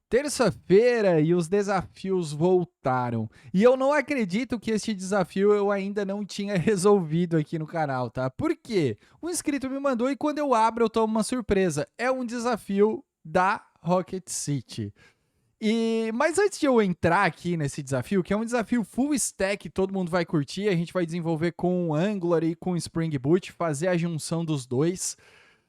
Terça-feira e os desafios voltaram. E eu não acredito que este desafio eu ainda não tinha resolvido aqui no canal, tá? Por quê? Um inscrito me mandou e quando eu abro eu tomo uma surpresa. É um desafio da Rocket City. Mas antes de eu entrar aqui nesse desafio, que é um desafio full stack, todo mundo vai curtir, a gente vai desenvolver com Angular e com Spring Boot, fazer a junção dos dois.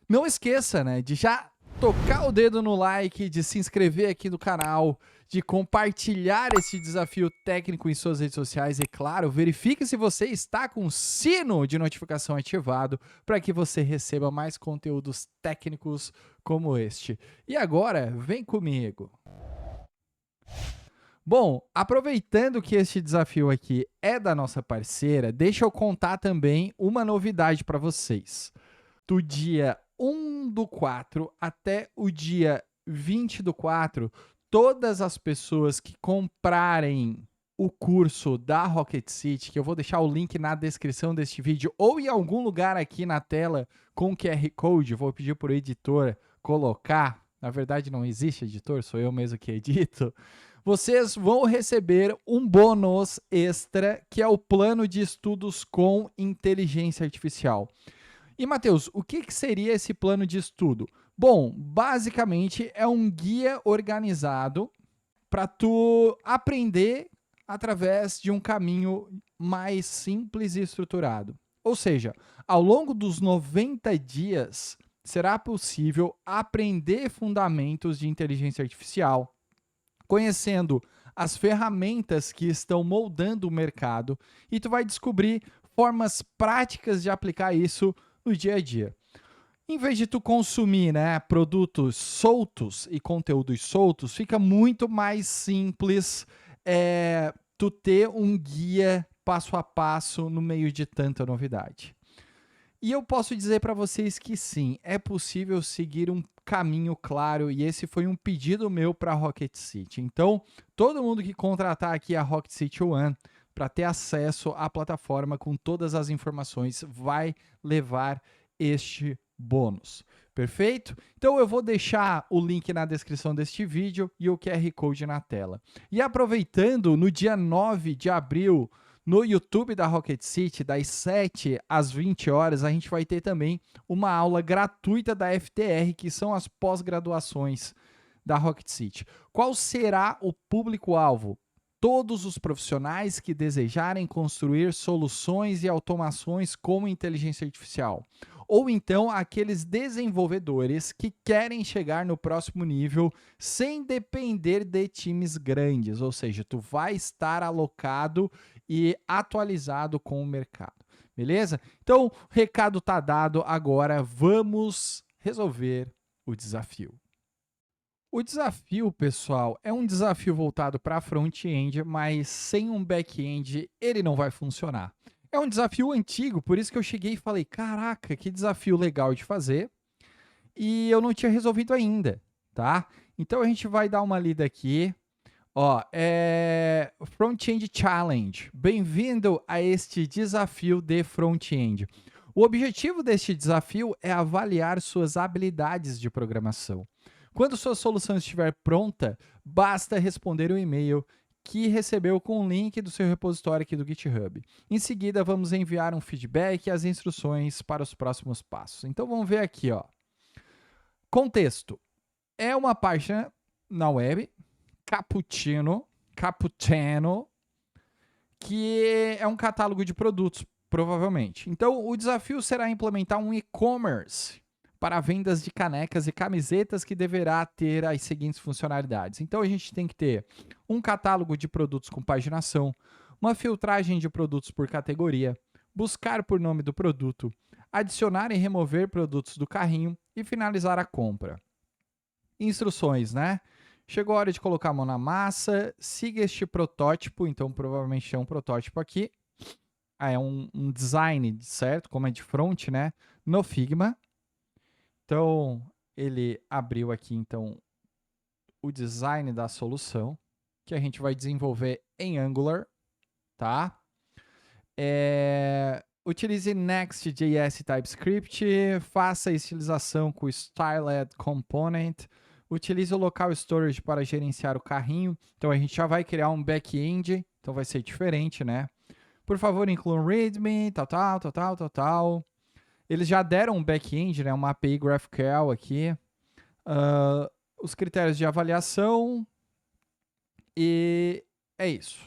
Não esqueça, né, de já tocar o dedo no like, de se inscrever aqui no canal, de compartilhar esse desafio técnico em suas redes sociais e, claro, verifique se você está com o sino de notificação ativado para que você receba mais conteúdos técnicos como este. E agora, vem comigo. Bom, aproveitando que este desafio aqui é da nossa parceira, deixa eu contar também uma novidade para vocês. Do dia 1/4 até o dia 20/4, todas as pessoas que comprarem o curso da Rocket City, que eu vou deixar o link na descrição deste vídeo ou em algum lugar aqui na tela com QR Code, vou pedir para o editor colocar. Na verdade, não existe editor, sou eu mesmo que edito. Vocês vão receber um bônus extra, que é o plano de estudos com inteligência artificial. E, Matheus, o que seria esse plano de estudo? Bom, basicamente é um guia organizado para tu aprender através de um caminho mais simples e estruturado. Ou seja, ao longo dos 90 dias, será possível aprender fundamentos de inteligência artificial, conhecendo as ferramentas que estão moldando o mercado, e tu vai descobrir formas práticas de aplicar isso no dia a dia. Em vez de tu consumir, né, produtos soltos e conteúdos soltos, fica muito mais simples tu ter um guia passo a passo no meio de tanta novidade. E eu posso dizer para vocês que sim, é possível seguir um caminho claro, e esse foi um pedido meu para a Rocket City. Então, todo mundo que contratar aqui a Rocket City One para ter acesso à plataforma com todas as informações vai levar este bônus. Perfeito? Então eu vou deixar o link na descrição deste vídeo e o QR Code na tela. E aproveitando, no dia 9 de abril, no YouTube da Rocket City, das 7 às 20 horas, a gente vai ter também uma aula gratuita da FTR, que são as pós-graduações da Rocket City. Qual será o público-alvo? Todos os profissionais que desejarem construir soluções e automações com inteligência artificial. Ou então aqueles desenvolvedores que querem chegar no próximo nível sem depender de times grandes. Ou seja, tu vai estar alocado e atualizado com o mercado. Beleza? Então, o recado tá dado, agora vamos resolver o desafio. O desafio, pessoal, é um desafio voltado para front-end, mas sem um back-end ele não vai funcionar. É um desafio antigo, por isso que eu cheguei e falei: caraca, que desafio legal de fazer, e eu não tinha resolvido ainda, tá? Então a gente vai dar uma lida aqui. Ó, Front-End Challenge. Bem-vindo a este desafio de front-end. O objetivo deste desafio é avaliar suas habilidades de programação. Quando sua solução estiver pronta, basta responder o e-mail que recebeu com o link do seu repositório aqui do GitHub. Em seguida, vamos enviar um feedback e as instruções para os próximos passos. Então, vamos ver aqui, ó. Contexto. É uma página na web, Cappuccino, que é um catálogo de produtos, provavelmente. Então, o desafio será implementar um e-commerce para vendas de canecas e camisetas que deverá ter as seguintes funcionalidades. Então, a gente tem que ter um catálogo de produtos com paginação, uma filtragem de produtos por categoria, buscar por nome do produto, adicionar e remover produtos do carrinho e finalizar a compra. Instruções, né? Chegou a hora de colocar a mão na massa, siga este protótipo, então provavelmente é um protótipo aqui. É um design, certo? Como é de front, né? No Figma. Então, ele abriu aqui, então, o design da solução, que a gente vai desenvolver em Angular, tá? Utilize Next.js e TypeScript, faça a estilização com o Styled Component, Utilize o local storage para gerenciar o carrinho. Então, a gente já vai criar um back-end. Então, vai ser diferente, né? Por favor, incluam README, tal. Eles já deram um back-end, né? Uma API GraphQL aqui. Os critérios de avaliação. E é isso.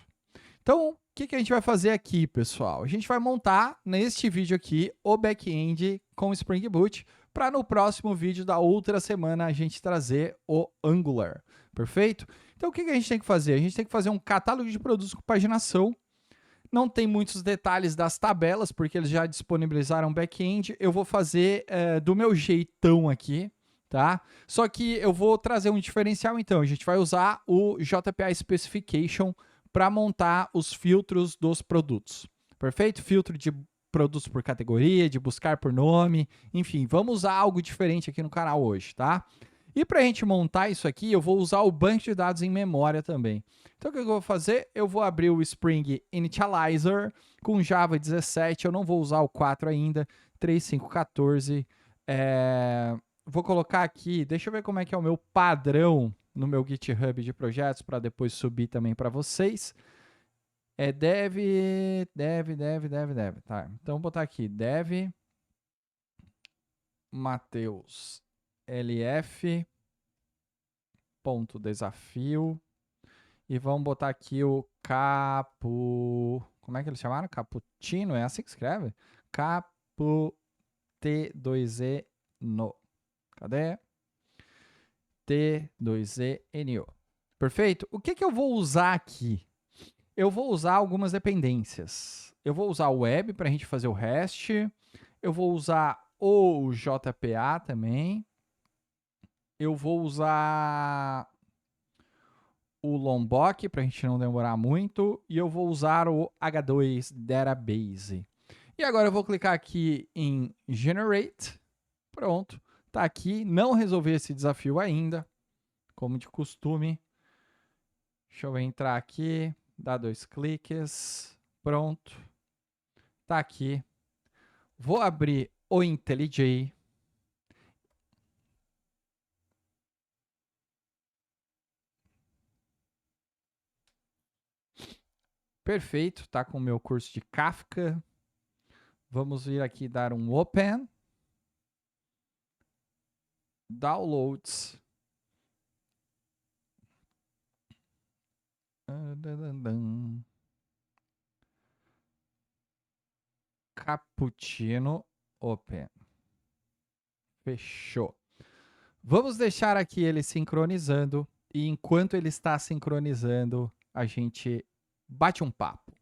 Então, o que a gente vai fazer aqui, pessoal? A gente vai montar, neste vídeo aqui, o back-end com Spring Boot, para no próximo vídeo da outra semana a gente trazer o Angular. Perfeito? Então, o que a gente tem que fazer? A gente tem que fazer um catálogo de produtos com paginação. Não tem muitos detalhes das tabelas, porque eles já disponibilizaram back-end. Eu vou fazer do meu jeitão aqui, tá? Só que eu vou trazer um diferencial, então. A gente vai usar o JPA Specification para montar os filtros dos produtos. Perfeito? Filtro de produtos por categoria, de buscar por nome, enfim, vamos usar algo diferente aqui no canal hoje, tá? E para a gente montar isso aqui, eu vou usar o banco de dados em memória também. Então, o que eu vou fazer? Eu vou abrir o Spring Initializer com Java 17, eu não vou usar o 4 ainda, 3.5.14. Vou colocar aqui, deixa eu ver como é que é o meu padrão no meu GitHub de projetos para depois subir também para vocês. É dev. Tá, então vou botar aqui dev Mateus LF ponto desafio e vamos botar aqui o como é que eles chamaram? Cappuccino, é assim que escreve? Capu T2E no. Cadê? T2ENO. Perfeito? O que eu vou usar aqui? Eu vou usar algumas dependências. Eu vou usar o web para a gente fazer o REST. Eu vou usar o JPA também. Eu vou usar o Lombok para a gente não demorar muito. E eu vou usar o H2 Database. E agora eu vou clicar aqui em Generate. Pronto. Tá aqui. Não resolvi esse desafio ainda, como de costume. Deixa eu entrar aqui. Dá 2 cliques. Pronto. Tá aqui. Vou abrir o IntelliJ. Perfeito, tá com o meu curso de Kafka. Vamos vir aqui dar um Open. Downloads. Cappuccino Open. Fechou. Vamos deixar aqui ele sincronizando. E enquanto ele está sincronizando, a gente bate um papo.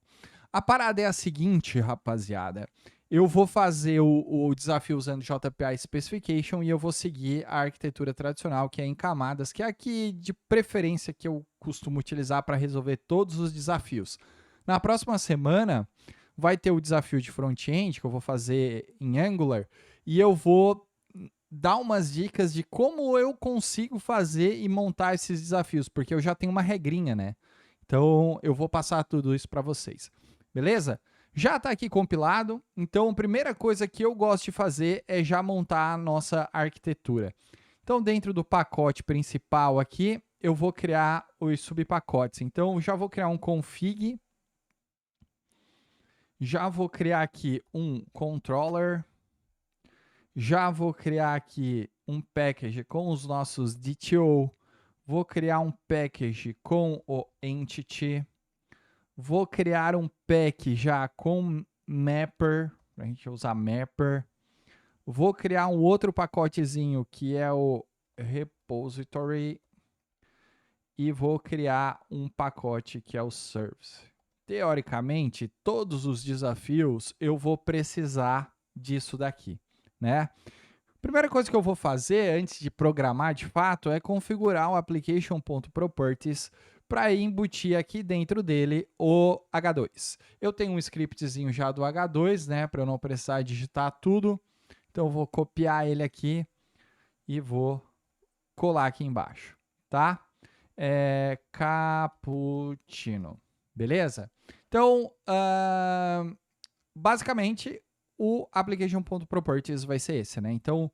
A parada é a seguinte, rapaziada. Eu vou fazer o desafio usando JPA Specification e eu vou seguir a arquitetura tradicional, que é em camadas, que é aqui de preferência que eu costumo utilizar para resolver todos os desafios. Na próxima semana vai ter o desafio de front-end, que eu vou fazer em Angular, e eu vou dar umas dicas de como eu consigo fazer e montar esses desafios, porque eu já tenho uma regrinha, né? Então, eu vou passar tudo isso para vocês. Beleza? Já está aqui compilado, então a primeira coisa que eu gosto de fazer é já montar a nossa arquitetura. Então, dentro do pacote principal aqui, eu vou criar os subpacotes. Então, já vou criar um config, já vou criar aqui um controller, já vou criar aqui um package com os nossos DTO, vou criar um package com o entity, vou criar um pack já com mapper, para a gente usar mapper. Vou criar um outro pacotezinho que é o repository e vou criar um pacote que é o service. Teoricamente, todos os desafios eu vou precisar disso daqui, né? Primeira coisa que eu vou fazer antes de programar de fato é configurar o application.properties para embutir aqui dentro dele o H2. Eu tenho um scriptzinho já do H2, né, para eu não precisar digitar tudo. Então eu vou copiar ele aqui e vou colar aqui embaixo, tá? Cappuccino, beleza? Então, basicamente, o application.properties vai ser esse, né? Então,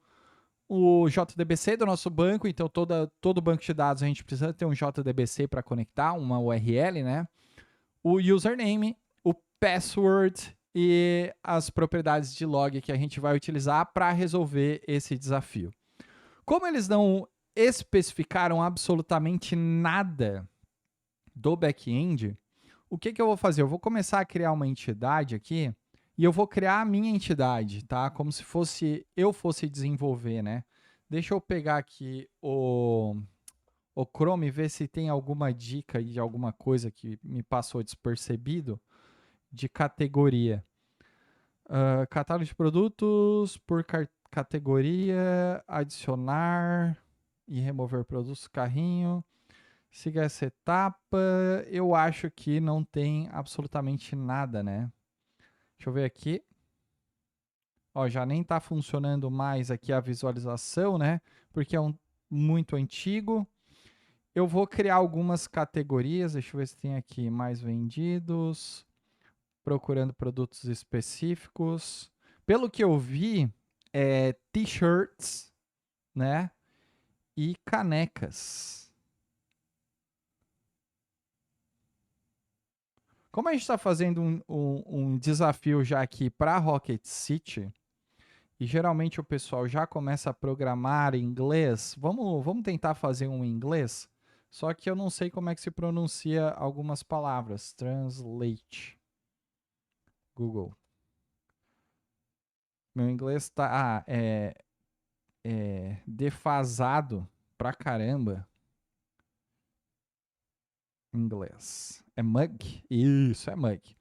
o JDBC do nosso banco, então todo banco de dados a gente precisa ter um JDBC para conectar, uma URL, né? O username, o password e as propriedades de log que a gente vai utilizar para resolver esse desafio. Como eles não especificaram absolutamente nada do back-end, o que eu vou fazer? Eu vou começar a criar uma entidade aqui e eu vou criar a minha entidade, tá? Como se eu fosse desenvolver, né? Deixa eu pegar aqui o Chrome e ver se tem alguma dica de alguma coisa que me passou despercebido de categoria. Catálogo de produtos por categoria, adicionar e remover produtos do carrinho. Siga essa etapa. Eu acho que não tem absolutamente nada, né? Deixa eu ver aqui. Ó, já nem está funcionando mais aqui a visualização, né? Porque é muito antigo. Eu vou criar algumas categorias. Deixa eu ver se tem aqui mais vendidos. Procurando produtos específicos. Pelo que eu vi, t-shirts, né? E canecas. Como a gente está fazendo um desafio já aqui para Rocket City, e geralmente o pessoal já começa a programar em inglês, vamos tentar fazer um em inglês, só que eu não sei como é que se pronuncia algumas palavras. Translate. Google. Meu inglês está defasado pra caramba. Inglês. É mug? Isso, é mug.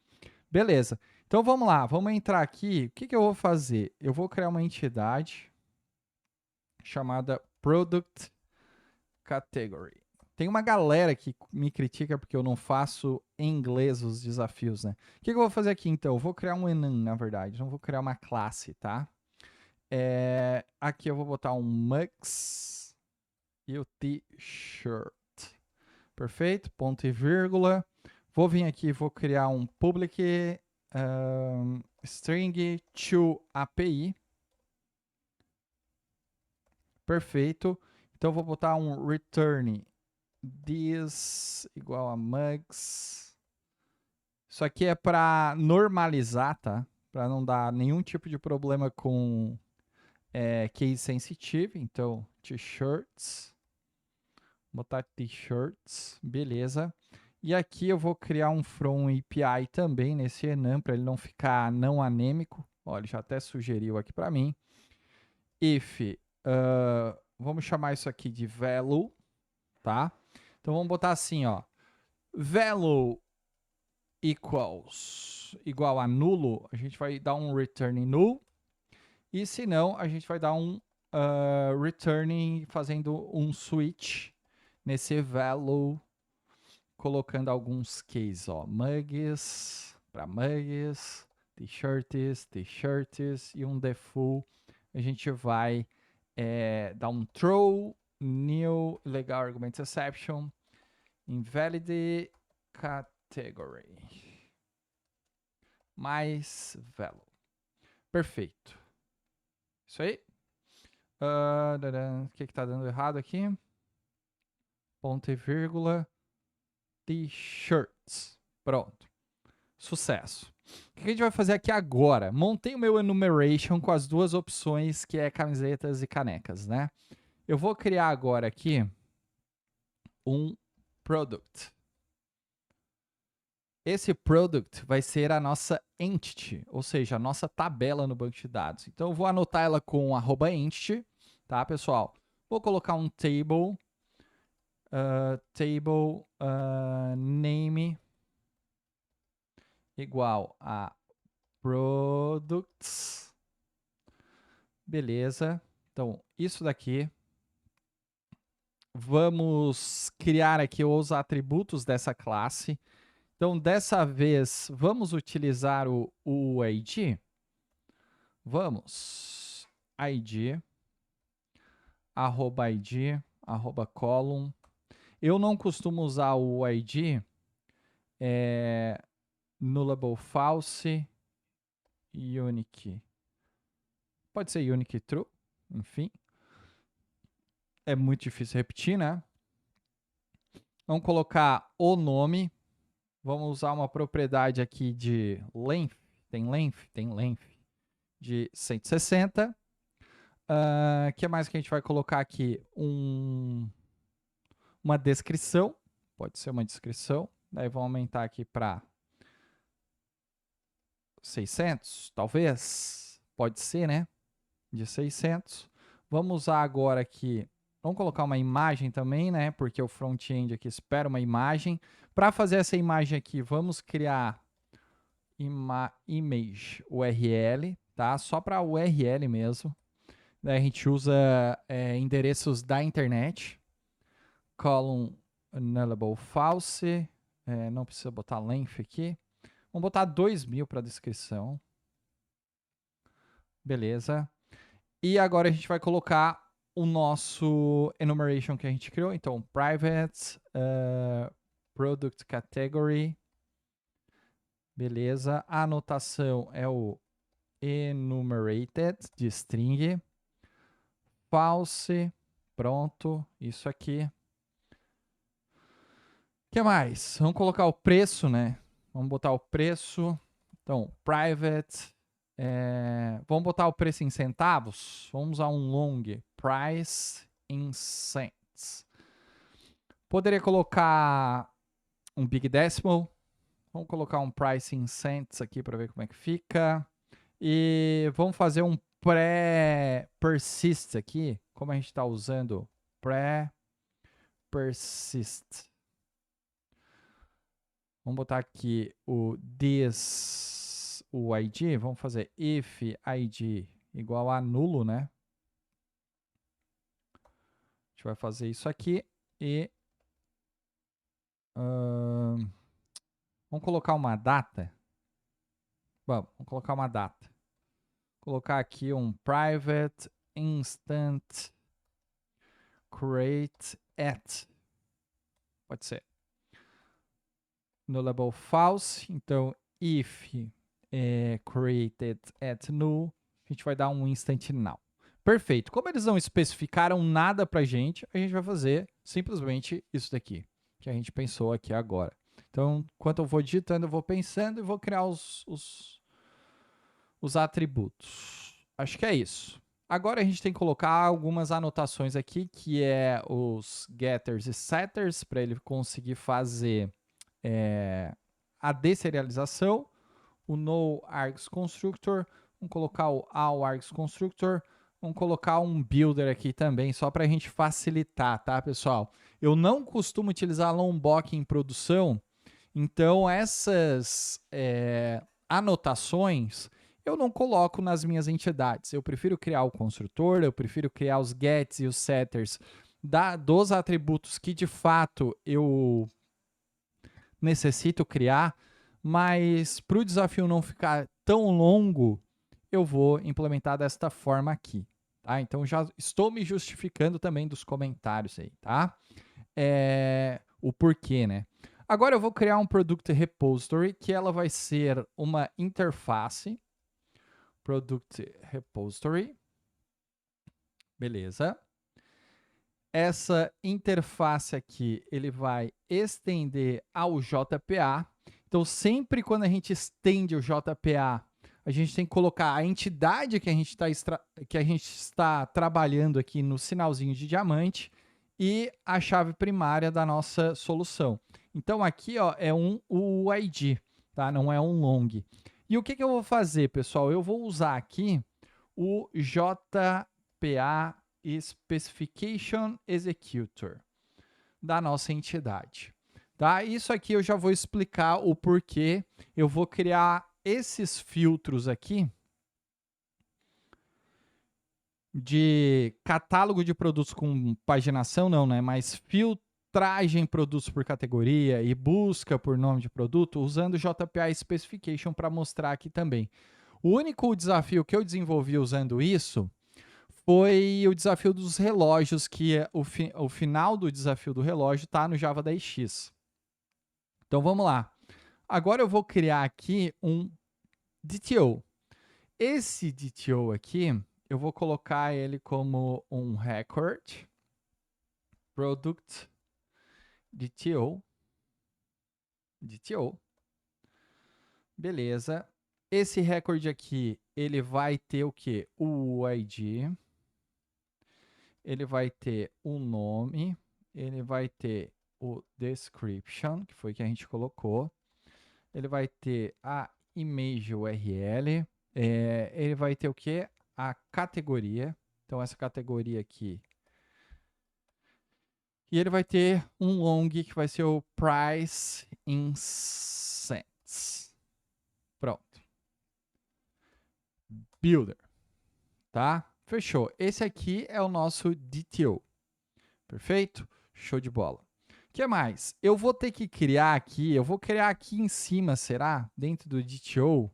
Beleza. Então vamos lá, vamos entrar aqui. O que eu vou fazer? Eu vou criar uma entidade chamada Product Category. Tem uma galera que me critica porque eu não faço em inglês os desafios, né? O que eu vou fazer aqui então? Eu vou criar um enum, na verdade. Não vou criar uma classe, tá? Aqui eu vou botar um mux e o t-shirt. Perfeito? Ponto e vírgula. Vou vir aqui e vou criar um public string to API. Perfeito. Então vou botar um return this igual a mugs. Isso aqui é para normalizar, tá? Para não dar nenhum tipo de problema com case sensitive. Então, t-shirts. Botar t-shirts. Beleza. E aqui eu vou criar um from API também nesse enum para ele não ficar não anêmico. Olha, ele já até sugeriu aqui para mim. If, vamos chamar isso aqui de value, tá? Então vamos botar assim, ó. Value equals igual a nulo, a gente vai dar um return null. E se não, a gente vai dar um returning fazendo um switch nesse value, colocando alguns cases, ó. Mugs para mugs, t-shirts e um default. A gente vai dar um throw, new, legal argument exception, invalid category, mais value. Perfeito. Isso aí. O que está dando errado aqui? Ponto e vírgula. T-shirts. Pronto. Sucesso. O que a gente vai fazer aqui agora? Montei o meu enumeration com as duas opções, que é camisetas e canecas, né? Eu vou criar agora aqui um product. Esse product vai ser a nossa entity, ou seja, a nossa tabela no banco de dados. Então, eu vou anotar ela com @entity, tá, pessoal? Vou colocar um table, name igual a products. Beleza. Então, isso daqui. Vamos criar aqui os atributos dessa classe. Então, dessa vez, vamos utilizar o ID. Vamos. ID, arroba column. Eu não costumo usar o ID nullable false, unique. Pode ser unique true, enfim. É muito difícil repetir, né? Vamos colocar o nome. Vamos usar uma propriedade aqui de length. Tem length? Tem length. De 160. O que mais que a gente vai colocar aqui? Uma descrição. Pode ser uma descrição. Daí vamos aumentar aqui para 600, talvez. Pode ser, né? De 600. Vamos usar agora aqui. Vamos colocar uma imagem também, né? Porque o front-end aqui espera uma imagem. Para fazer essa imagem aqui, vamos criar image URL, tá? Só para URL mesmo. Daí a gente usa endereços da internet. Column nullable false. Não precisa botar length aqui. Vamos botar 2000 para descrição. Beleza. E agora a gente vai colocar o nosso enumeration que a gente criou. Então, private product category. Beleza. A anotação é o enumerated de string. False. Pronto. Isso aqui. O que mais? Vamos colocar o preço, né? Vamos botar o preço. Então, private. Vamos botar o preço em centavos? Vamos usar um long. Price in cents. Poderia colocar um big decimal. Vamos colocar um price in cents aqui para ver como é que fica. E vamos fazer um pré-persist aqui. Como a gente está usando pré-persist. Vamos botar aqui o ID. Vamos fazer if ID igual a nulo, né? A gente vai fazer isso aqui e vamos colocar uma data. Vamos colocar uma data. Colocar aqui um private instant create at. Pode ser. Nullable false. Então, if created at null, a gente vai dar um instant now. Perfeito. Como eles não especificaram nada pra gente, a gente vai fazer simplesmente isso daqui, que a gente pensou aqui agora. Então, enquanto eu vou digitando, eu vou pensando e vou criar os atributos. Acho que é isso. Agora a gente tem que colocar algumas anotações aqui, que é os getters e setters, para ele conseguir fazer a deserialização, o noArgs constructor, vamos colocar o allArgs constructor, vamos colocar um builder aqui também, só para a gente facilitar, tá, pessoal? Eu não costumo utilizar Lombok em produção, então essas anotações eu não coloco nas minhas entidades. Eu prefiro criar o construtor, eu prefiro criar os gets e os setters dos atributos que de fato eu necessito criar, mas para o desafio não ficar tão longo, eu vou implementar desta forma aqui. Tá? Então já estou me justificando também dos comentários aí, tá? O porquê, né? Agora eu vou criar um Product Repository, que ela vai ser uma interface. Product Repository. Beleza. Essa interface aqui, ele vai estender ao JPA. Então, sempre quando a gente estende o JPA, a gente tem que colocar a entidade que a gente está trabalhando aqui no sinalzinho de diamante e a chave primária da nossa solução. Então, aqui ó, é um UID, tá? Não é um long. E o que eu vou fazer, pessoal? Eu vou usar aqui o JPA Specification Executor da nossa entidade. Tá? Isso aqui eu já vou explicar o porquê. Eu vou criar esses filtros aqui de catálogo de produtos com paginação, não, né? Mas filtragem produtos por categoria e busca por nome de produto usando o JPA Specification para mostrar aqui também. O único desafio que eu desenvolvi usando isso foi o desafio dos relógios, que o final do desafio do relógio está no Java 10x. Então vamos lá. Agora eu vou criar aqui um DTO. Esse DTO aqui, eu vou colocar ele como um record. product DTO. Beleza. Esse recorde aqui, ele vai ter o quê? O ID. Ele vai ter o nome. Ele vai ter o description, que foi que a gente colocou. Ele vai ter a image URL. Ele vai ter o quê? A categoria. Então, essa categoria aqui. E ele vai ter um long, que vai ser o price in cents. Pronto. Builder. Tá? Fechou. Esse aqui é o nosso DTO. Perfeito? Show de bola. O que mais? Eu vou ter que criar aqui, eu vou criar aqui em cima, será? Dentro do DTO,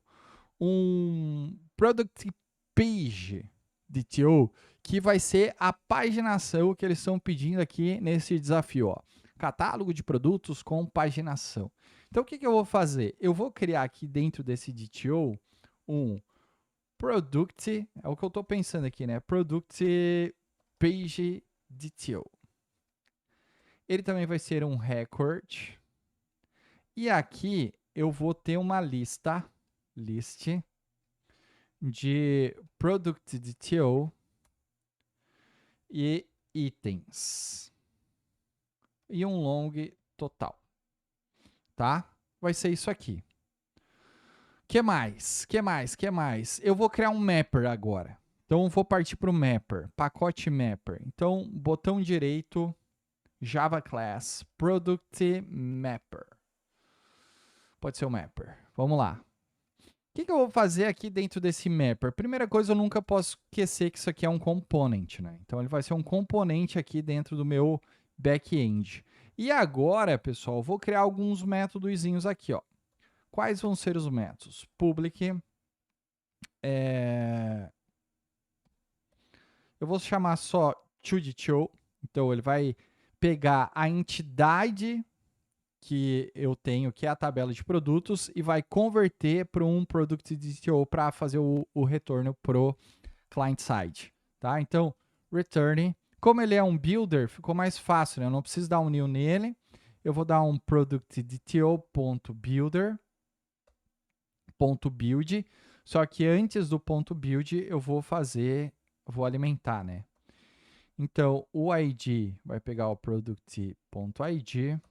um Product Page DTO, que vai ser a paginação que eles estão pedindo aqui nesse desafio. Ó. Catálogo de produtos com paginação. Então, o que eu vou fazer? Eu vou criar aqui dentro desse DTO um Product, é o que eu estou pensando aqui, né? Product Page DTO. Ele também vai ser um record. E aqui eu vou ter uma list de Product DTO e itens. E um long total. Tá? Vai ser isso aqui. Que mais? Eu vou criar um mapper agora. Então, eu vou partir para o mapper, pacote mapper. Então, botão direito, Java Class, Product Mapper. Pode ser o mapper. Vamos lá. O que eu vou fazer aqui dentro desse mapper? Primeira coisa, eu nunca posso esquecer que isso aqui é um component, né? Então, ele vai ser um componente aqui dentro do meu back-end. E agora, pessoal, eu vou criar alguns métodozinhos aqui, ó. Quais vão ser os métodos? Public. Eu vou chamar só toDTO. Então, ele vai pegar a entidade que eu tenho, que é a tabela de produtos, e vai converter para um Product DTO para fazer o retorno pro client side. Tá? Então, return. Como ele é um builder, ficou mais fácil, né? Eu não preciso dar um new nele. Eu vou dar um Product DTO.builder.build. Só que antes do .build, eu vou alimentar, né? Então, o ID vai pegar o product.id,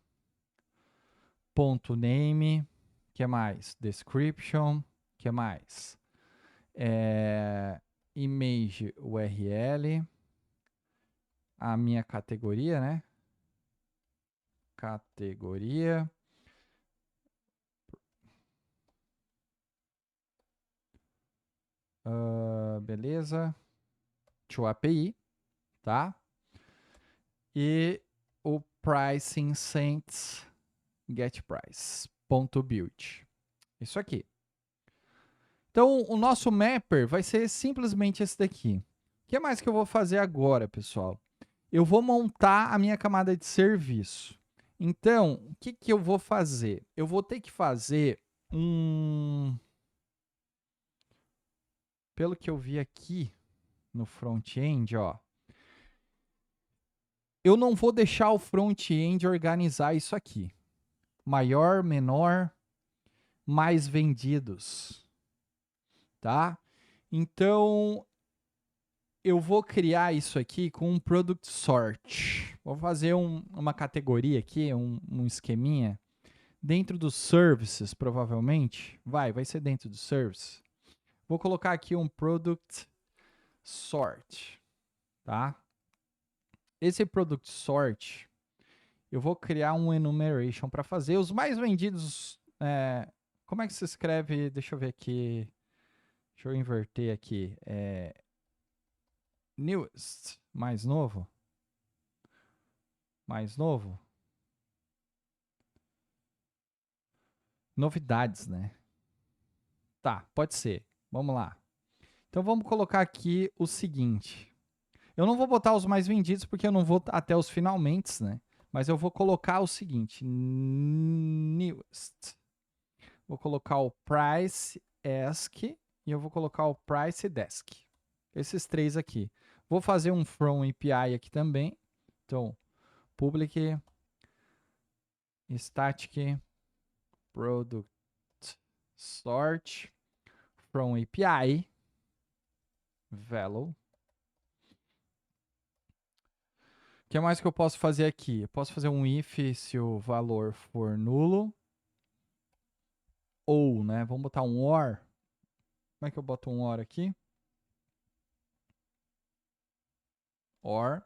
.name, que mais? Description, que mais? Image URL, a minha categoria, né? Categoria. Beleza. To API, tá? E o pricing cents get price .build. Isso aqui. Então, o nosso mapper vai ser simplesmente esse daqui. O que mais que eu vou fazer agora, pessoal? Eu vou montar a minha camada de serviço. Então, o que eu vou fazer? Eu vou ter que fazer Pelo que eu vi aqui no front-end, ó, eu não vou deixar o front-end organizar isso aqui. Maior, menor, mais vendidos. Tá? Então, eu vou criar isso aqui com um product sort. Vou fazer uma categoria aqui, um esqueminha. Dentro dos services, provavelmente. Vai ser dentro dos services. Vou colocar aqui um product sort. Tá? Esse product sort, eu vou criar um enumeration para fazer. Os mais vendidos... como é que se escreve? Deixa eu ver aqui. Deixa eu inverter aqui. Newest, mais novo. Mais novo. Novidades, né? Tá, pode ser. Vamos lá. Então vamos colocar aqui o seguinte. Eu não vou botar os mais vendidos porque eu não vou até os finalmente, né? Mas eu vou colocar o seguinte. Newest. Vou colocar o price ask e eu vou colocar o price desk. Esses três aqui. Vou fazer um from API aqui também. Então, public static product sort from API value. O que mais que eu posso fazer aqui? Eu posso fazer um if se o valor for nulo. Ou, né? Vamos botar um or. Como é que eu boto um or aqui? Or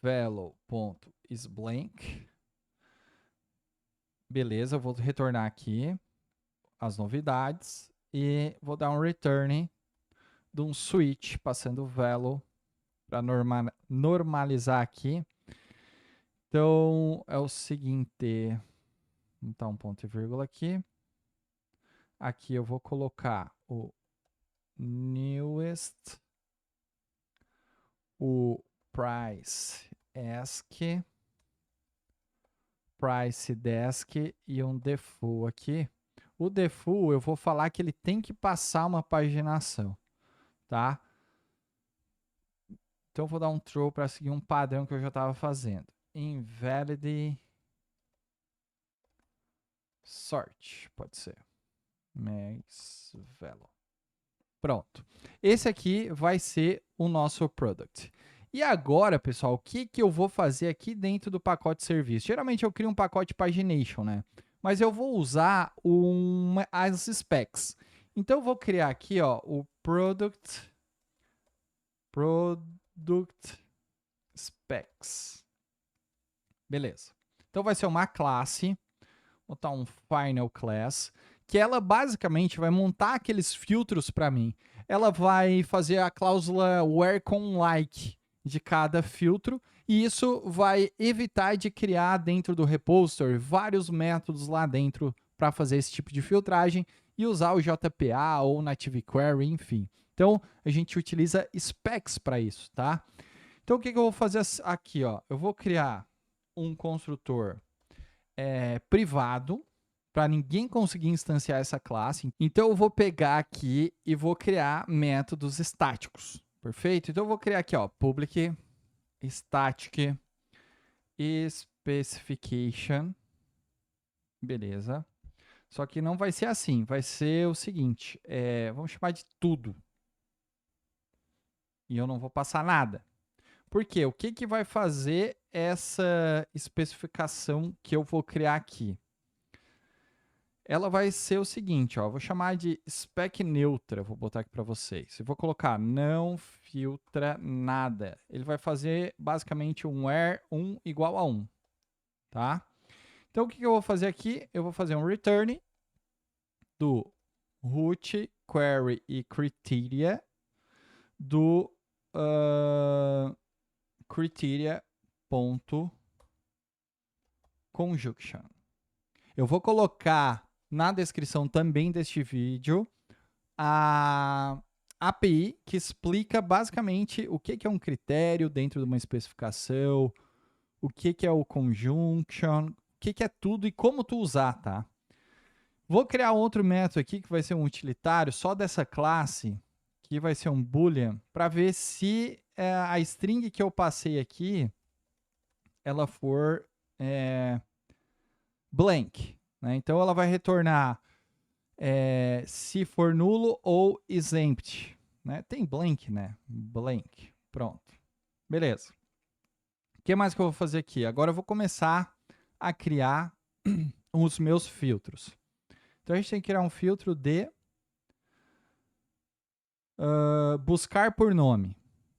value.isBlank. Beleza, eu vou retornar aqui as novidades e vou dar um return de um switch, passando o value para normalizar aqui. Então, é o seguinte, vou botar um ponto e vírgula aqui. Aqui eu vou colocar o newest, o price desk e um default aqui. O default eu vou falar que ele tem que passar uma paginação, tá? Então eu vou dar um throw para seguir um padrão que eu já estava fazendo. Invalid sort, pode ser. Max value. Pronto. Esse aqui vai ser o nosso product. E agora, pessoal, o que eu vou fazer aqui dentro do pacote serviço? Geralmente eu crio um pacote pagination, né? Mas eu vou usar as specs. Então eu vou criar aqui, ó, o product specs. Beleza. Então vai ser uma classe, vou botar um final class, que ela basicamente vai montar aqueles filtros para mim. Ela vai fazer a cláusula where com like de cada filtro, e isso vai evitar de criar dentro do repository vários métodos lá dentro para fazer esse tipo de filtragem e usar o JPA ou Native Query, enfim. Então, a gente utiliza specs para isso, tá? Então, o que eu vou fazer aqui, ó? Eu vou criar um construtor privado, para ninguém conseguir instanciar essa classe. Então, eu vou pegar aqui e vou criar métodos estáticos. Perfeito? Então, eu vou criar aqui, ó, public static specification. Beleza. Só que não vai ser assim. Vai ser o seguinte. Vamos chamar de tudo. E eu não vou passar nada. Por quê? O que vai fazer essa especificação que eu vou criar aqui? Ela vai ser o seguinte, ó, vou chamar de spec neutra, vou botar aqui para vocês. Eu vou colocar não filtra nada. Ele vai fazer basicamente um where 1 igual a 1, tá? Então o que eu vou fazer aqui? Eu vou fazer um return do root, query e criteria do criteria.conjunction. Eu vou colocar na descrição também deste vídeo a API que explica basicamente o que é um critério dentro de uma especificação, o que é o conjunction, o que é tudo e como tu usar, tá? Vou criar outro método aqui que vai ser um utilitário só dessa classe, que vai ser um boolean, para ver se a string que eu passei aqui, ela for blank. Né? Então, ela vai retornar se for nulo ou exempt. Né? Tem blank, né? Blank. Pronto. Beleza. O que mais que eu vou fazer aqui? Agora eu vou começar a criar os meus filtros. Então, a gente tem que criar um filtro de buscar por nome.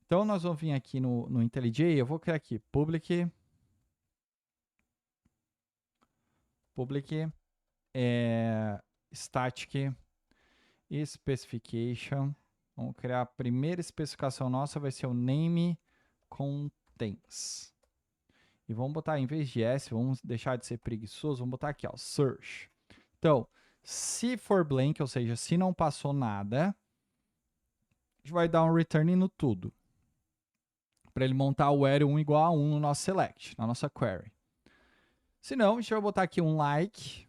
Então, nós vamos vir aqui no IntelliJ, eu vou criar aqui public static specification. Vamos criar a primeira especificação nossa, vai ser o name contains. E vamos botar, em vez de S, vamos deixar de ser preguiçoso, vamos botar aqui, ó, search. Então, se for blank, ou seja, se não passou nada, a gente vai dar um return no tudo. Para ele montar o where 1 igual a 1 no nosso select, na nossa query. Se não, a gente vai botar aqui um like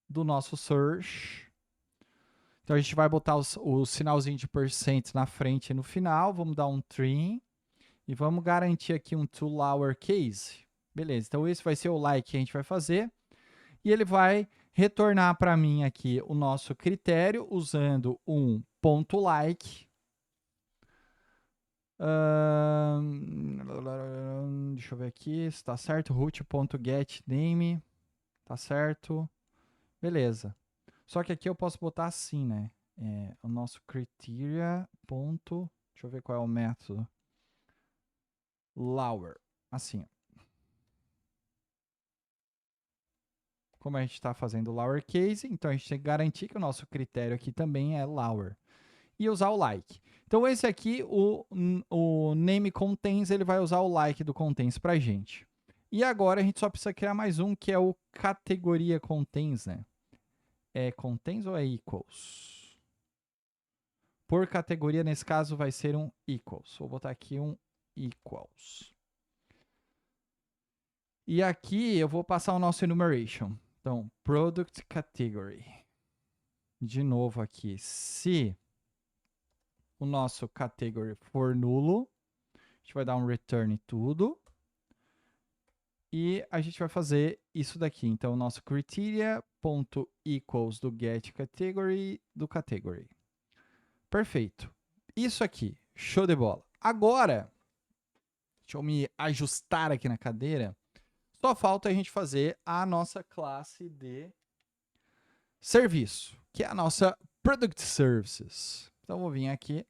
do nosso search. Então, a gente vai botar o sinalzinho de percent na frente e no final. Vamos dar um trim. E vamos garantir aqui um to lowercase. Beleza, então esse vai ser o like que a gente vai fazer. E ele vai retornar para mim aqui o nosso critério usando um ponto like. Deixa eu ver aqui se está certo. root.getName. Tá certo. Beleza. Só que aqui eu posso botar assim, né? O nosso criteria. Ponto, deixa eu ver qual é o método. Lower. Assim. Como a gente está fazendo lowercase, então a gente tem que garantir que o nosso critério aqui também é lower. E usar o like. Então esse aqui, o name contains, ele vai usar o like do contains pra gente. E agora a gente só precisa criar mais um, que é o categoria contains, né? É contains ou é equals? Por categoria, nesse caso, vai ser um equals. Vou botar aqui um equals. E aqui eu vou passar o nosso enumeration. Então, product category. De novo aqui, se o nosso category for nulo, a gente vai dar um return tudo. E a gente vai fazer isso daqui. Então, o nosso criteria.equals do get category do category. Perfeito. Isso aqui, show de bola. Agora, deixa eu me ajustar aqui na cadeira. Só falta a gente fazer a nossa classe de serviço, que é a nossa Product Services. Então, vou vir aqui.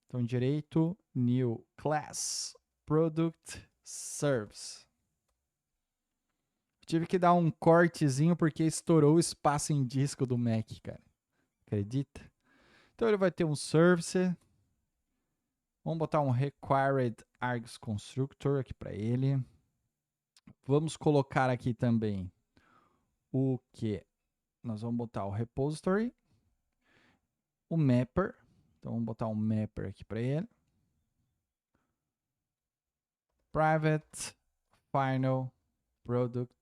Então, direito, New Class, Product Service. Tive que dar um cortezinho porque estourou o espaço em disco do Mac, cara. Acredita? Então, ele vai ter um Service. Vamos botar um Required Args Constructor aqui para ele. Vamos colocar aqui também o que? Nós vamos botar o Repository. O Mapper. Então, vamos botar um Mapper aqui para ele. Private Final Product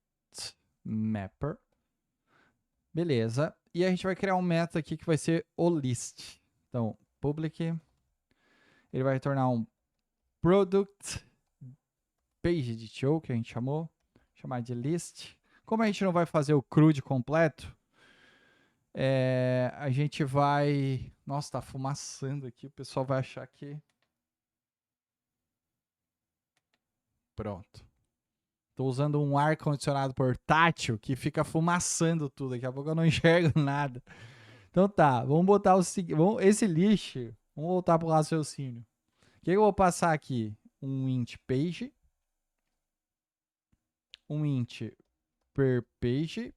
Mapper. Beleza. E a gente vai criar um método aqui que vai ser o list. Então, public. Ele vai retornar um product page de show, que a gente chamou. Chamar de list. Como a gente não vai fazer o CRUD completo, a gente vai... Nossa, tá fumaçando aqui. O pessoal vai achar que... Pronto. Tô usando um ar-condicionado portátil que fica fumaçando tudo. Daqui a pouco eu não enxergo nada. Então tá, vamos botar o seguinte. Esse lixo, vamos voltar pro raciocínio. O que eu vou passar aqui? Um int page. Um int per page.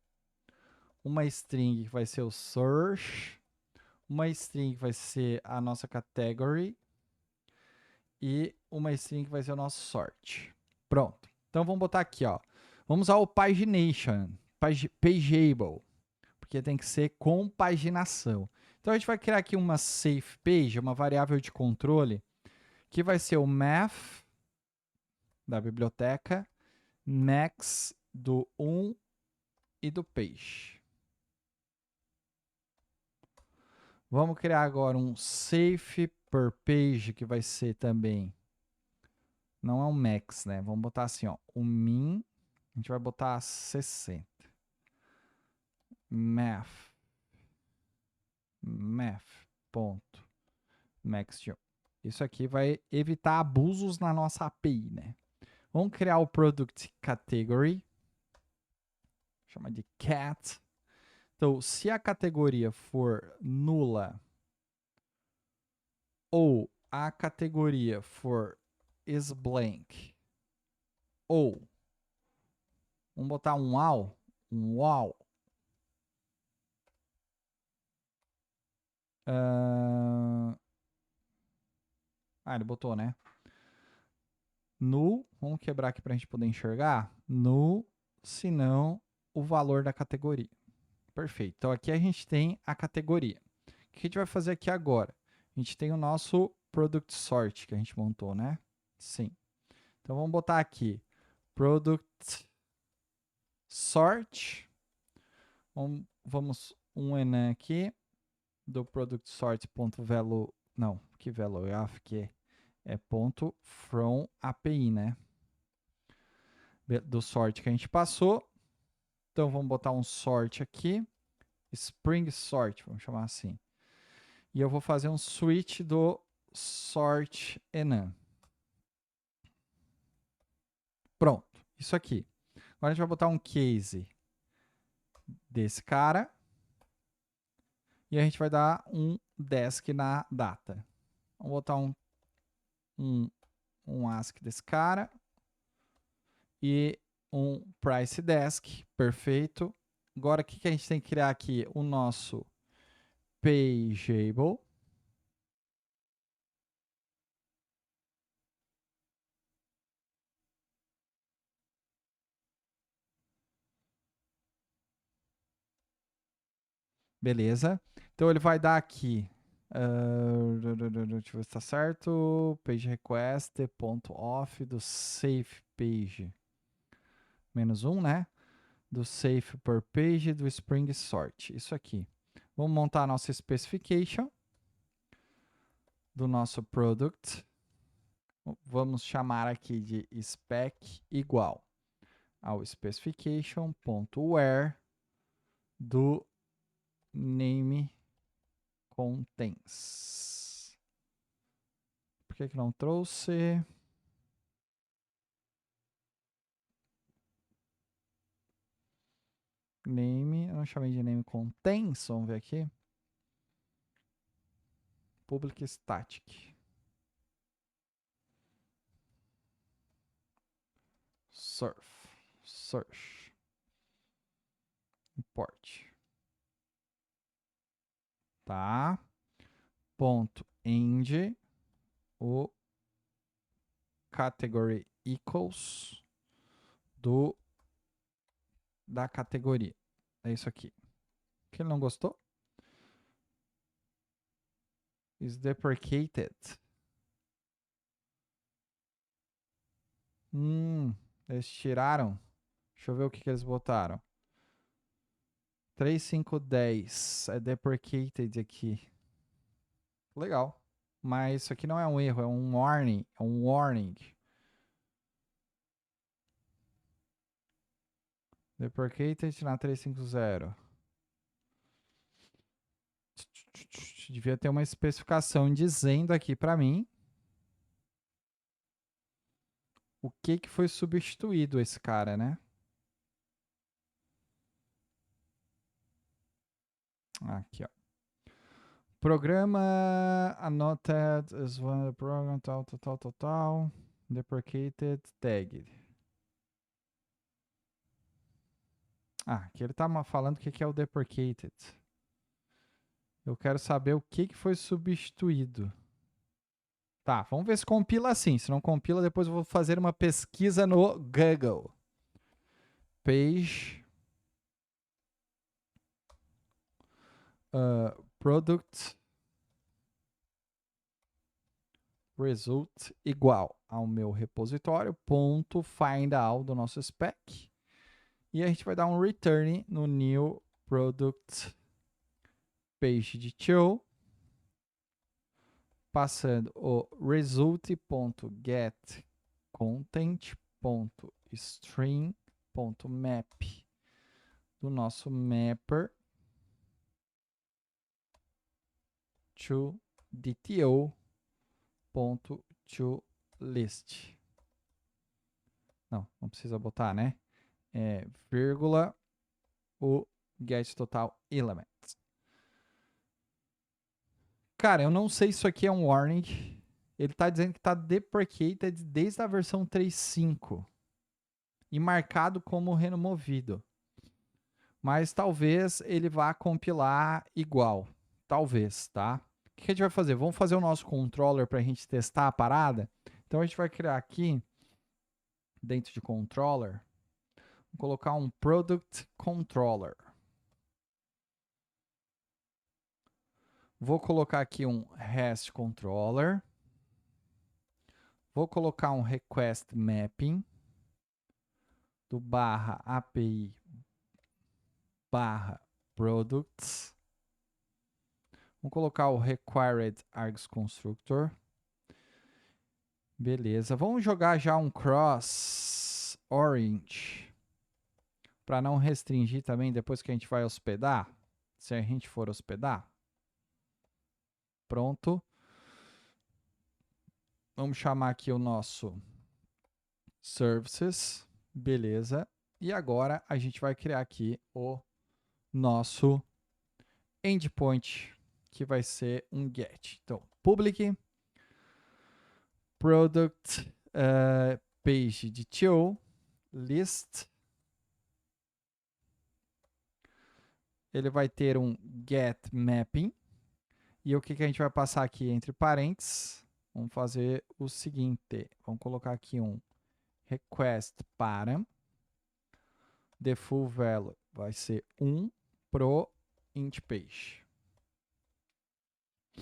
Uma string que vai ser o search. Uma string que vai ser a nossa category. E uma string que vai ser o nosso sort. Pronto. Então vamos botar aqui, ó. Vamos usar o pagination. Pageable. Porque tem que ser compaginação. Então a gente vai criar aqui uma safe page, uma variável de controle, que vai ser o math da biblioteca, max do 1 e do page. Vamos criar agora um safe per page, que vai ser também, não é um max, né? Vamos botar assim, ó, o min, a gente vai botar 60. Math ponto max. Isso aqui vai evitar abusos na nossa API, né? Vamos criar o product category. Chama de cat. Então, se a categoria for nula ou a categoria for isBlank ou vamos botar um all, ele botou, né? Null, vamos quebrar aqui para a gente poder enxergar. Null, se não o valor da categoria. Perfeito. Então aqui a gente tem a categoria. O que a gente vai fazer aqui agora? A gente tem o nosso product sort que a gente montou, né? Sim. Então vamos botar aqui product sort. Vamos um enan aqui do product sort.value. Não, que value of que É ponto from API, né? Do sort que a gente passou. Então, vamos botar um sort aqui. Spring sort, vamos chamar assim. E eu vou fazer um switch do sort enum. Pronto, isso aqui. Agora a gente vai botar um case desse cara. E a gente vai dar um desk na data. Vamos botar um ASCII desse cara. E um price desk. Perfeito. Agora, o que a gente tem que criar aqui? O nosso pageable. Beleza. Então ele vai dar aqui. Deixa eu ver se tá certo. Page request ponto off do safe page. -1, né? Do safe per page do Spring Sort. Isso aqui. Vamos montar a nossa specification do nosso product. Vamos chamar aqui de spec igual ao specification.where do name contains. Por que não trouxe? Name, eu não chamei de name contains, vamos ver aqui. Public static. Search. Import. Tá. Ponto end o category equals da categoria. É isso aqui. Que ele não gostou? Is deprecated. Eles tiraram. Deixa eu ver o que eles botaram. 3510 é deprecated aqui. Legal. Mas isso aqui não é um erro, é um warning. É um warning. Deprecated na 350. Devia ter uma especificação dizendo aqui para mim o que foi substituído esse cara, né? Aqui, ó. Programa annotated as one program, tal. Deprecated tagged. Aqui ele tá falando o que é o deprecated. Eu quero saber o que foi substituído. Tá, vamos ver se compila assim. Se não compila, depois eu vou fazer uma pesquisa no Google. Page product result igual ao meu repositório ponto find all do nosso spec. E a gente vai dar um return no new product page de show, passando o result.getContent.string.map do nosso mapper to DTO.toList. Não precisa botar, né? Vírgula o getTotalElement. Cara, eu não sei se isso aqui é um warning. Ele está dizendo que está deprecated desde a versão 3.5 e marcado como removido. Mas talvez ele vá compilar igual. Talvez, tá? O que a gente vai fazer? Vamos fazer o nosso controller para a gente testar a parada? Então a gente vai criar aqui, dentro de controller, vou colocar um product controller. Vou colocar aqui um REST controller. Vou colocar um request mapping do barra API barra products. Vamos colocar o required args constructor. Beleza, vamos jogar já um cross orange para não restringir também depois que a gente vai hospedar, se a gente for hospedar. Pronto. Vamos chamar aqui o nosso services, beleza. E agora a gente vai criar aqui o nosso endpoint, que vai ser um get. Então, public product page DTO list. Ele vai ter um get mapping. E o que a gente vai passar aqui entre parênteses? Vamos fazer o seguinte. Vamos colocar aqui um request para the full value vai ser 1 pro int page.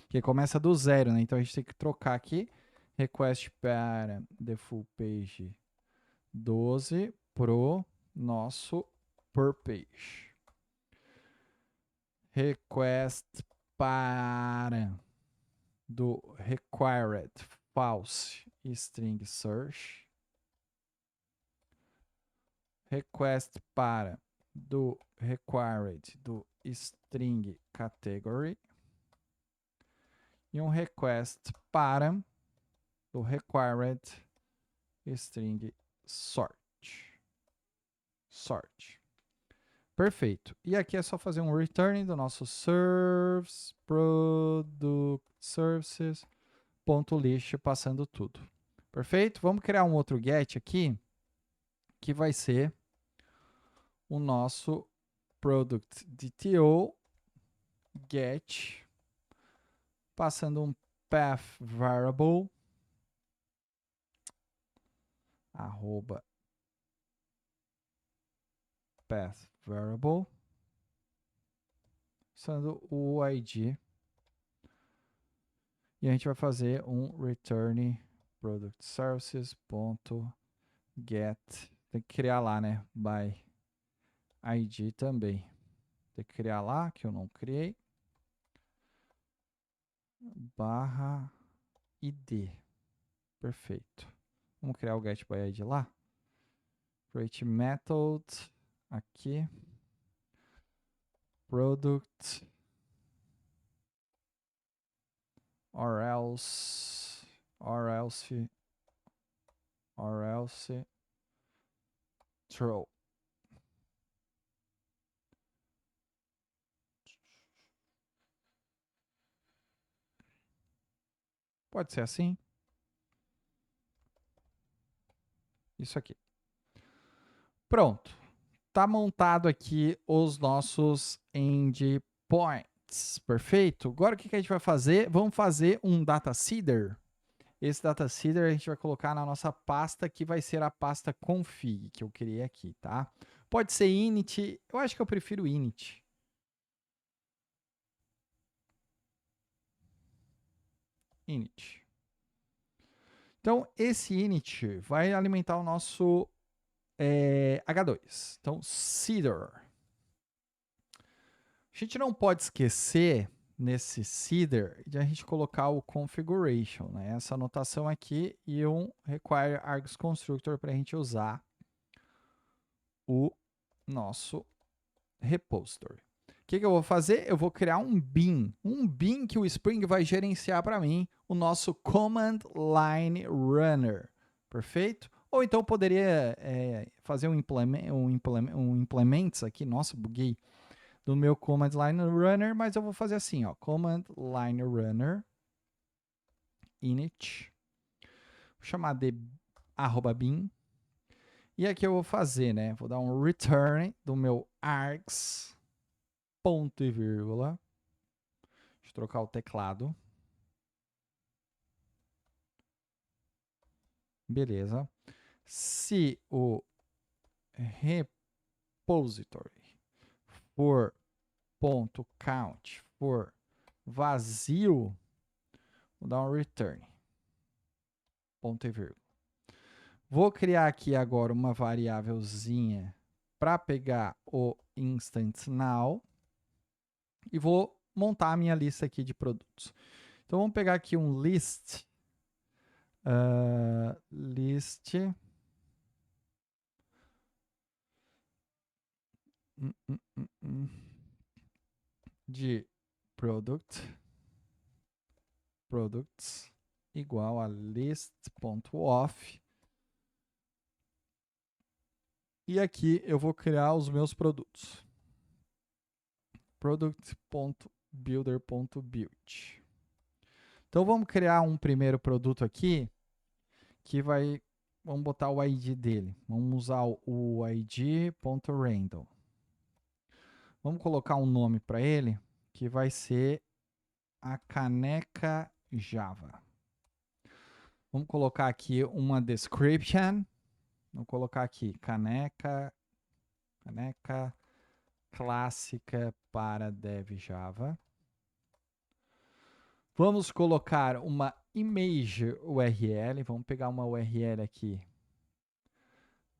Que começa do zero, né? Então a gente tem que trocar aqui request para the full page 12 pro nosso per page. Request para do required false string search. Request para do required do string category. E um request para do required string sort. Perfeito. E aqui é só fazer um return do nosso serves, product services, ponto lixo, passando tudo. Perfeito? Vamos criar um outro get aqui, que vai ser o nosso product DTO get, passando um path variable, arroba path variable, usando o ID. E a gente vai fazer um return product services ponto get. Tem que criar lá, né? By ID também. Tem que criar lá, que eu não criei. Barra ID. Perfeito. Vamos criar o get by ID lá. Create method aqui. Product or else throw. Pode ser assim. Isso aqui. Pronto. Tá montado aqui os nossos endpoints. Perfeito? Agora o que a gente vai fazer? Vamos fazer um data seeder. Esse data seeder a gente vai colocar na nossa pasta, que vai ser a pasta config, que eu criei aqui, tá? Pode ser init. Eu acho que eu prefiro init. Init. Então, esse init vai alimentar o nosso H2. Então, seeder. A gente não pode esquecer, nesse seeder, de a gente colocar o configuration, né? Essa anotação aqui e um require args constructor para a gente usar o nosso repository. O que eu vou fazer? Eu vou criar um bin que o Spring vai gerenciar para mim, o nosso command line runner. Perfeito? Ou então eu poderia fazer um implements aqui, nossa, buguei, do meu command line runner, mas eu vou fazer assim, ó, command line runner init, vou chamar de @bin, e aqui eu vou fazer, né, vou dar um return do meu args, ponto e vírgula, deixa eu trocar o teclado, beleza, se o repository for ponto count for vazio, vou dar um return, ponto e vírgula. Vou criar aqui agora uma variávelzinha para pegar o instant now e vou montar a minha lista aqui de produtos. Então vamos pegar aqui um list List de products igual a list.off. E aqui eu vou criar os meus produtos. Product.builder.build. Então vamos criar um primeiro produto aqui que vai, vamos botar o ID dele. Vamos usar o id.random. Vamos colocar um nome para ele que vai ser a caneca Java. Vamos colocar aqui uma description. Vou colocar aqui caneca clássica para Dev Java. Vamos colocar uma image URL. Vamos pegar uma URL aqui.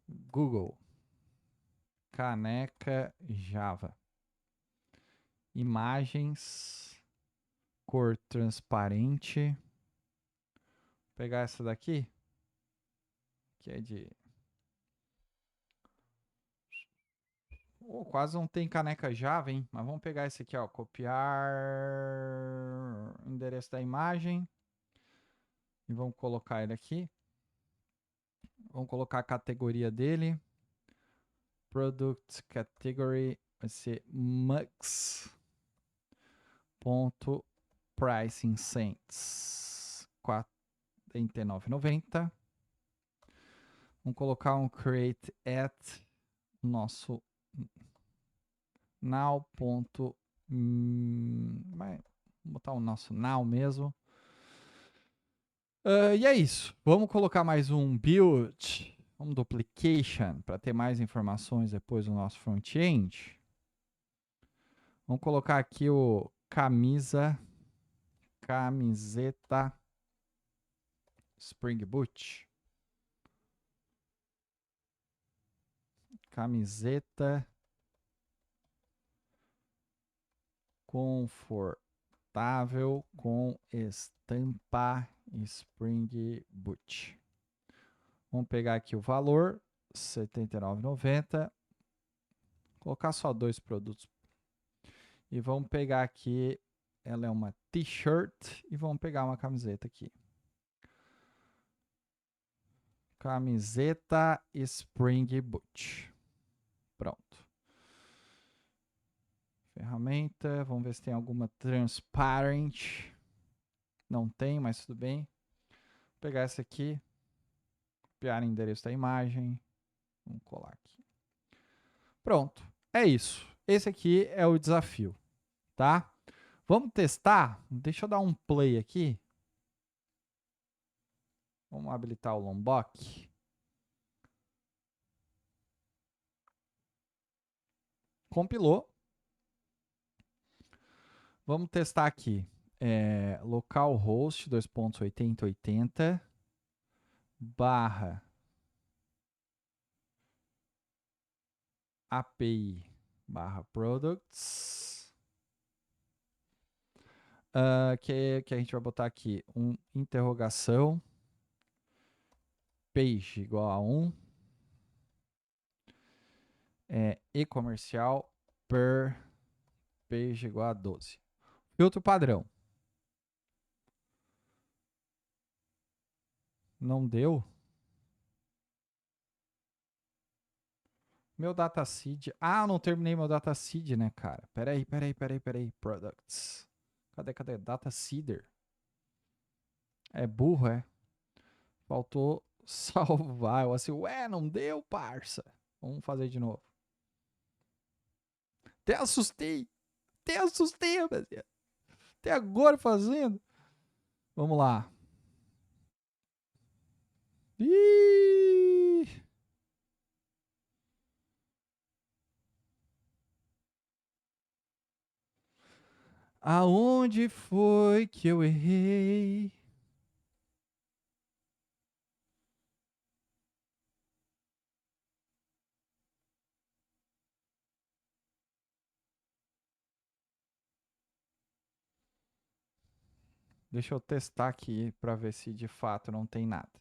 Google. Caneca Java. Imagens. Cor transparente. Vou pegar essa daqui. Que é de... Oh, quase não tem caneca Java, hein? Mas vamos pegar esse aqui, ó. Copiar endereço da imagem. E vamos colocar ele aqui. Vamos colocar a categoria dele. Product Category vai ser Mux. Ponto Pricing Cents. R$49,90. Vamos colocar um create at nosso now. Vamos botar o nosso now mesmo. E é isso. Vamos colocar mais um build, um duplication, para ter mais informações depois do nosso front-end. Vamos colocar aqui o camiseta Spring Boot. Camiseta confortável com estampa Spring Boot. Vamos pegar aqui o valor, R$79,90. Colocar só 2 produtos. E vamos pegar aqui, ela é uma t-shirt, e vamos pegar uma camiseta aqui. Camiseta Spring Boot. Pronto. Ferramenta, vamos ver se tem alguma transparent. Não tem, mas tudo bem. Vou pegar essa aqui, copiar o endereço da imagem. Vamos colar aqui. Pronto, é isso. Esse aqui é o desafio, tá? Vamos testar? Deixa eu dar um play aqui. Vamos habilitar o Lombok. Compilou. Vamos testar aqui. Localhost 2.8080 barra API barra products. Que a gente vai botar aqui interrogação page igual a 1 e comercial per page igual a 12. Filtro padrão. Não deu? Meu dataseed. Ah, eu não terminei meu dataseed, né, cara? Peraí. Products. Cadê? Dataseeder. É burro, é? Faltou salvar. Eu assim, ué, não deu, parça. Vamos fazer de novo. Até assustei, rapaziada. Até agora fazendo. Vamos lá. Ih! Aonde foi que eu errei? Deixa eu testar aqui para ver se de fato não tem nada.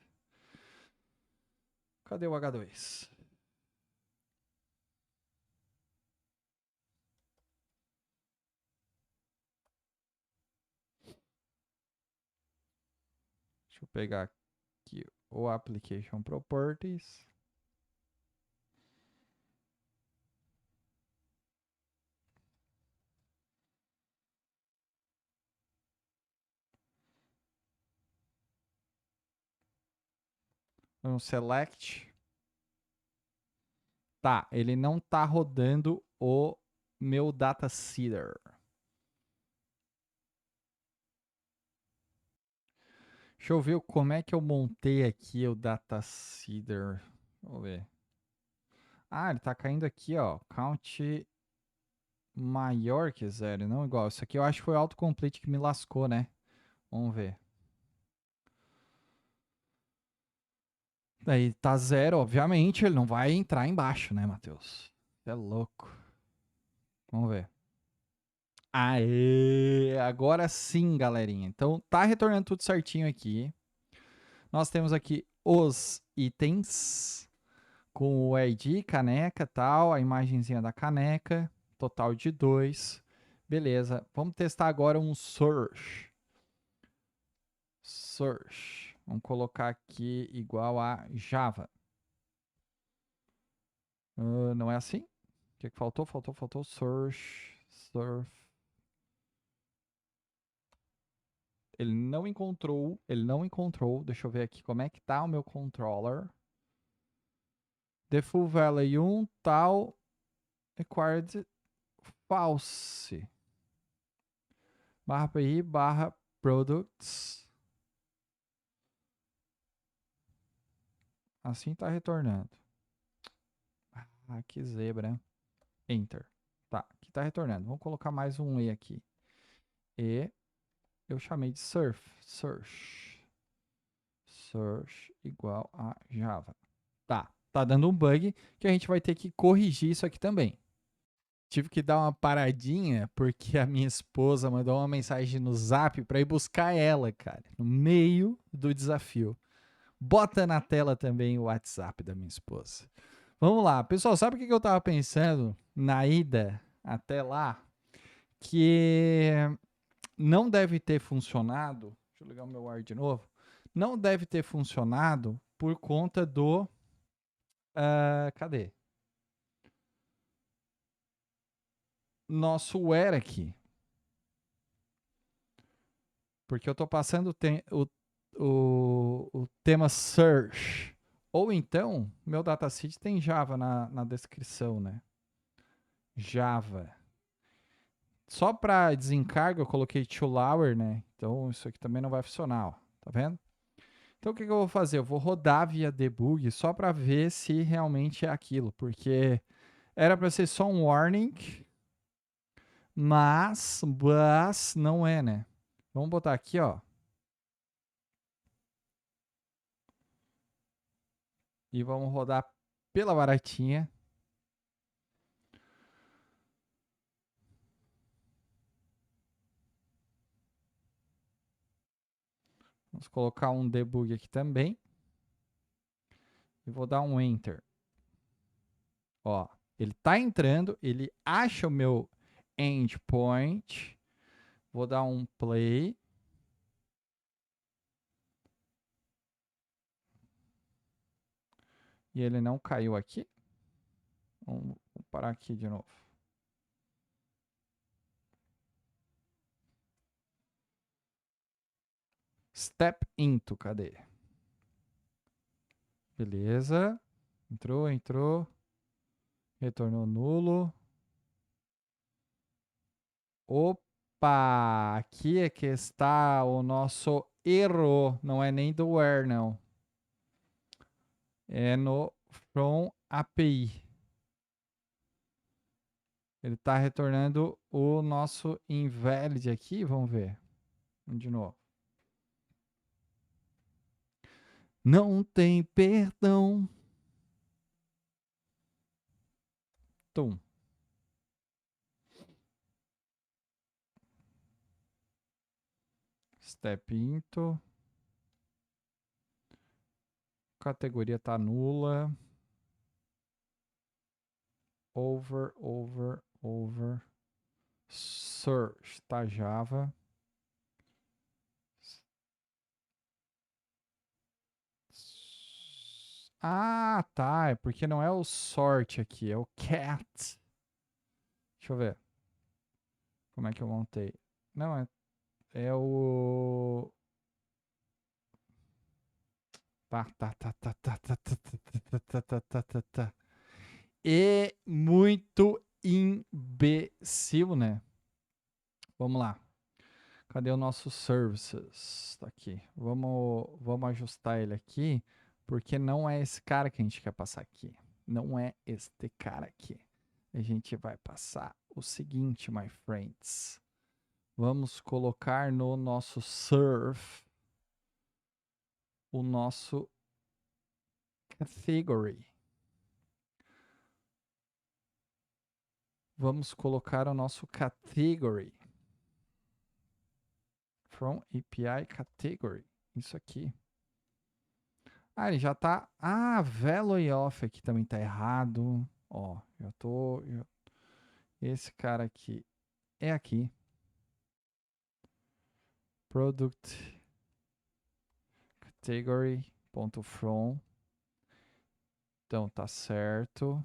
Cadê o H2? Deixa eu pegar aqui o Application Properties. Vamos select. Tá, ele não tá rodando o meu dataseeder. Deixa eu ver como é que eu montei aqui o dataseeder. Vamos ver. Ah, ele tá caindo aqui, ó. Count maior que 0, não igual. Isso aqui eu acho que foi o autocomplete que me lascou, né? Vamos ver. Daí tá 0, obviamente, ele não vai entrar embaixo, né, Matheus? É louco. Vamos ver. Aê! Agora sim, galerinha. Então tá retornando tudo certinho aqui. Nós temos aqui os itens com o ID, caneca, tal, a imagenzinha da caneca, total de 2. Beleza. Vamos testar agora um search. Search. Vamos colocar aqui igual a Java. Não é assim? O que faltou? Faltou search. Surf. Ele não encontrou. Deixa eu ver aqui como é que tá o meu controller. Default value 1, tal, required false. Barra API, barra products. Assim tá retornando. Ah, que zebra. Enter. Tá, aqui tá retornando. Vamos colocar mais um E aqui. E eu chamei de surf. Search. Search igual a Java. Tá dando um bug que a gente vai ter que corrigir isso aqui também. Tive que dar uma paradinha porque a minha esposa mandou uma mensagem no Zap para ir buscar ela, cara, no meio do desafio. Bota na tela também o WhatsApp da minha esposa. Vamos lá, pessoal, sabe o que eu tava pensando na ida até lá? Que não deve ter funcionado. Deixa eu ligar o meu ar de novo. Não deve ter funcionado por conta do. Cadê? Nosso where aqui. Porque eu estou passando o tema search. Ou então, meu dataset tem Java na descrição, né? Java. Só para desencargo eu coloquei toLower, né? Então isso aqui também não vai funcionar, ó. Tá vendo? Então o que eu vou fazer? Eu vou rodar via debug só para ver se realmente é aquilo. Porque era para ser só um warning, mas não é, né? Vamos botar aqui, ó. E vamos rodar pela baratinha. Vamos colocar um debug aqui também. E vou dar um enter. Ó, ele está entrando, ele acha o meu endpoint. Vou dar um play. E ele não caiu aqui. Vamos parar aqui de novo. Step into, cadê? Beleza. Entrou. Retornou nulo. Opa! Aqui é que está o nosso erro. Não é nem do where, não. É no from API. Ele está retornando o nosso invalid aqui. Vamos ver. De novo. Não tem perdão. Tum. Step into. Categoria tá nula. Over. Search tá Java. Ah, tá. É porque não é o sort aqui, é o cat. Deixa eu ver. Como é que eu montei? Não, é o... Tá. E muito imbecil, né? Vamos lá. Cadê o nosso services? Tá aqui. Vamos ajustar ele aqui, porque não é esse cara que a gente quer passar aqui. Não é este cara aqui. A gente vai passar o seguinte, my friends. Vamos colocar no nosso serve o nosso category. Vamos colocar o nosso category. From API category. Isso aqui. Ah, ele já tá... Ah, value off aqui também tá errado. Ó, esse cara aqui é aqui. Product category.from. Então, tá certo.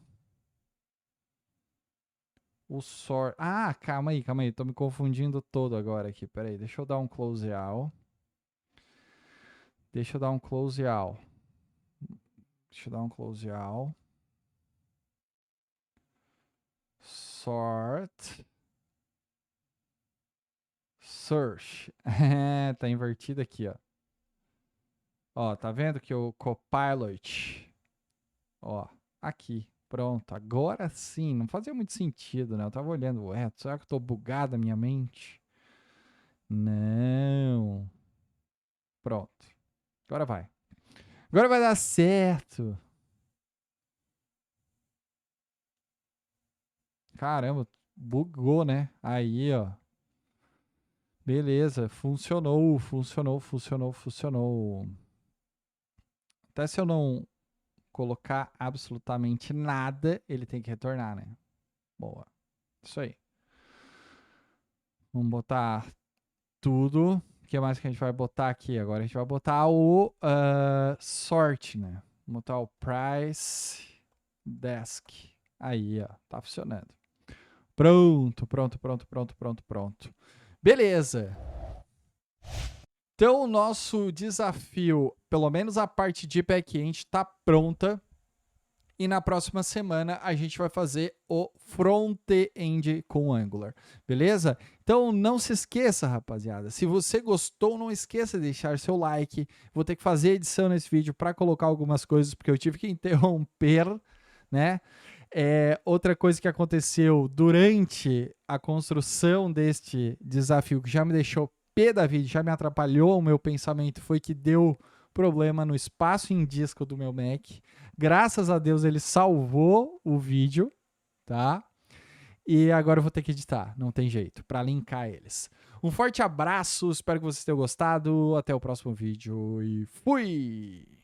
O sort... Ah, calma aí. Tô me confundindo todo agora aqui. Pera aí, deixa eu dar um close out. Sort. Search. Tá invertido aqui, ó. Ó, tá vendo que o Copilot... Ó, aqui. Pronto, agora sim. Não fazia muito sentido, né? Eu tava olhando, ué, será que eu tô bugado a minha mente? Não. Pronto. Agora vai. Agora vai dar certo. Caramba, bugou, né? Aí, ó. Beleza, funcionou. Até se eu não colocar absolutamente nada, ele tem que retornar, né? Boa. Isso aí. Vamos botar tudo. O que mais que a gente vai botar aqui? Agora a gente vai botar o sort, né? Vamos botar o price desk. Aí, ó. Tá funcionando. Pronto. Beleza. Então, o nosso desafio, pelo menos a parte de back-end, tá pronta. E na próxima semana a gente vai fazer o front-end com Angular, beleza? Então não se esqueça, rapaziada. Se você gostou, não esqueça de deixar seu like. Vou ter que fazer edição nesse vídeo para colocar algumas coisas, porque eu tive que interromper, né? Outra coisa que aconteceu durante a construção deste desafio, que já me deixou pé da vida, já me atrapalhou o meu pensamento, foi que deu problema no espaço em disco do meu Mac. Graças a Deus ele salvou o vídeo, tá? E agora eu vou ter que editar, não tem jeito, para linkar eles. Um forte abraço, espero que vocês tenham gostado. Até o próximo vídeo e fui!